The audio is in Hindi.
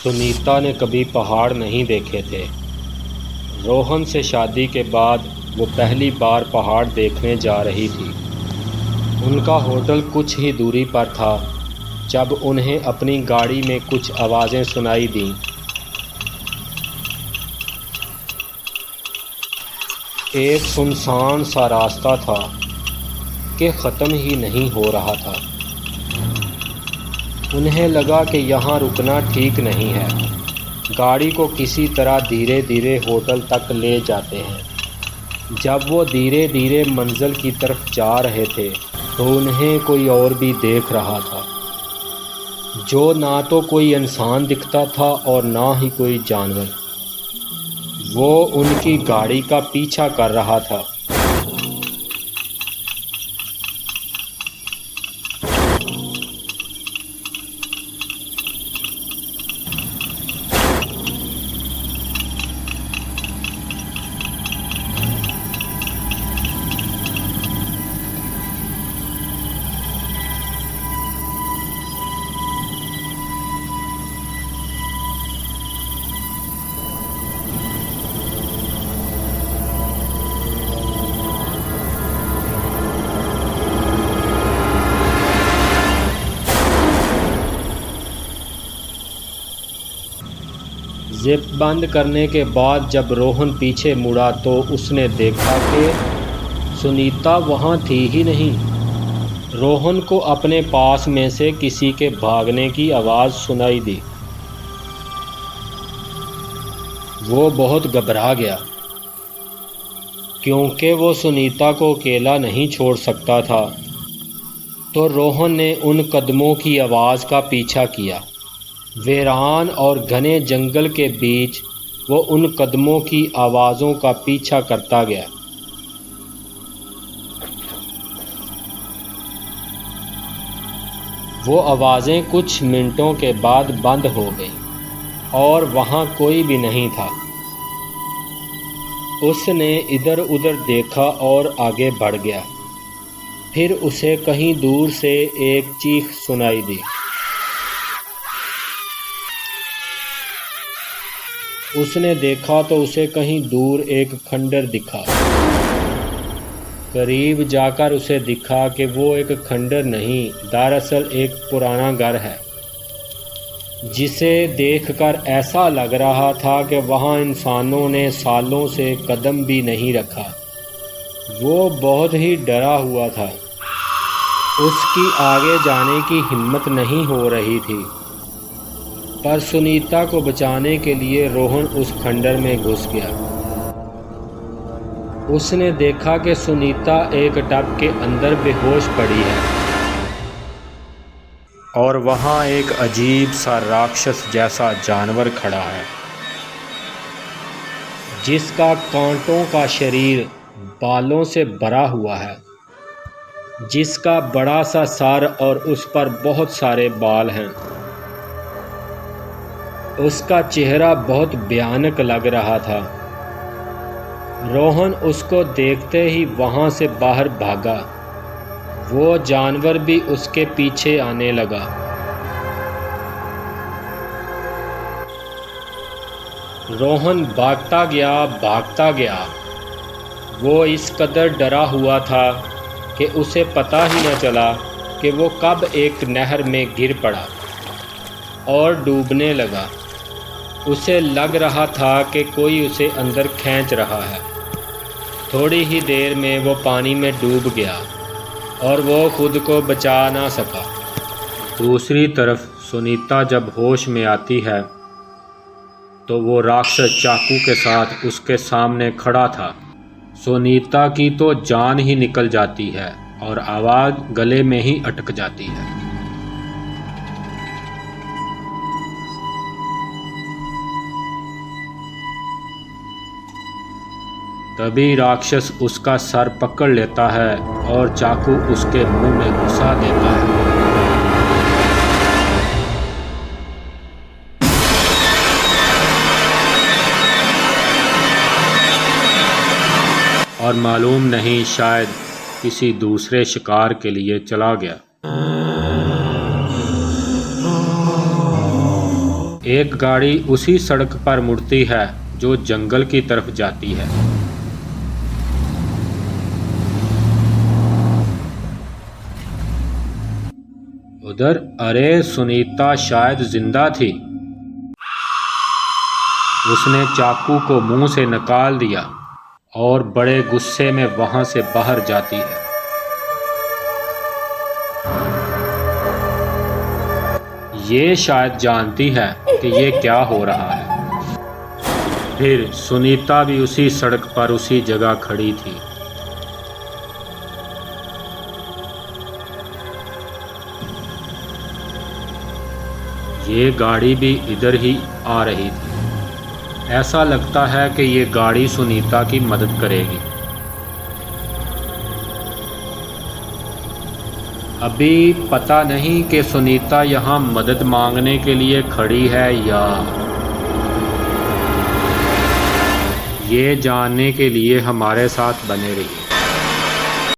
सुनीता ने कभी पहाड़ नहीं देखे थे। रोहन से शादी के बाद वो पहली बार पहाड़ देखने जा रही थी। उनका होटल कुछ ही दूरी पर था जब उन्हें अपनी गाड़ी में कुछ आवाज़ें सुनाई दीं। एक सुनसान सा रास्ता था कि ख़त्म ही नहीं हो रहा था। उन्हें लगा कि यहाँ रुकना ठीक नहीं है। गाड़ी को किसी तरह धीरे धीरे होटल तक ले जाते हैं। जब वो धीरे धीरे मंजिल की तरफ जा रहे थे तो उन्हें कोई और भी देख रहा था, जो ना तो कोई इंसान दिखता था और ना ही कोई जानवर। वो उनकी गाड़ी का पीछा कर रहा था। जिप बंद करने के बाद जब रोहन पीछे मुड़ा तो उसने देखा कि सुनीता वहाँ थी ही नहीं। रोहन को अपने पास में से किसी के भागने की आवाज़ सुनाई दी। वो बहुत घबरा गया क्योंकि वो सुनीता को अकेला नहीं छोड़ सकता था। तो रोहन ने उन कदमों की आवाज़ का पीछा किया। वीरान और घने जंगल के बीच वो उन कदमों की आवाज़ों का पीछा करता गया। वो आवाज़ें कुछ मिनटों के बाद बंद हो गईं और वहाँ कोई भी नहीं था। उसने इधर उधर देखा और आगे बढ़ गया। फिर उसे कहीं दूर से एक चीख सुनाई दी। उसने देखा तो उसे कहीं दूर एक खंडर दिखा। करीब जाकर उसे दिखा कि वो एक खंडर नहीं, दरअसल एक पुराना घर है, जिसे देखकर ऐसा लग रहा था कि वहाँ इंसानों ने सालों से कदम भी नहीं रखा। वो बहुत ही डरा हुआ था। उसकी आगे जाने की हिम्मत नहीं हो रही थी, पर सुनीता को बचाने के लिए रोहन उस खंडर में घुस गया। उसने देखा कि सुनीता एक टब के अंदर बेहोश पड़ी है और वहाँ एक अजीब सा राक्षस जैसा जानवर खड़ा है, जिसका कांटों का शरीर बालों से भरा हुआ है, जिसका बड़ा सा सर और उस पर बहुत सारे बाल हैं। उसका चेहरा बहुत भयानक लग रहा था। रोहन उसको देखते ही वहाँ से बाहर भागा। वो जानवर भी उसके पीछे आने लगा। रोहन भागता गया। वो इस कदर डरा हुआ था कि उसे पता ही न चला कि वो कब एक नहर में गिर पड़ा और डूबने लगा। उसे लग रहा था कि कोई उसे अंदर खींच रहा है। थोड़ी ही देर में वो पानी में डूब गया और वो खुद को बचा ना सका। दूसरी तरफ सुनीता जब होश में आती है तो वो राक्षस चाकू के साथ उसके सामने खड़ा था। सुनीता की तो जान ही निकल जाती है और आवाज़ गले में ही अटक जाती है। तभी राक्षस उसका सर पकड़ लेता है और चाकू उसके मुंह में घुसा देता है। और मालूम नहीं, शायद किसी दूसरे शिकार के लिए चला गया। एक गाड़ी उसी सड़क पर मुड़ती है जो जंगल की तरफ जाती है। उधर अरे सुनीता शायद जिंदा थी। उसने चाकू को मुंह से निकाल दिया और बड़े गुस्से में वहां से बाहर जाती है। ये शायद जानती है कि ये क्या हो रहा है। फिर सुनीता भी उसी सड़क पर उसी जगह खड़ी थी। ये गाड़ी भी इधर ही आ रही थी। ऐसा लगता है कि ये गाड़ी सुनीता की मदद करेगी। अभी पता नहीं कि सुनीता यहाँ मदद मांगने के लिए खड़ी है या ये जानने के लिए हमारे साथ बने रहिए।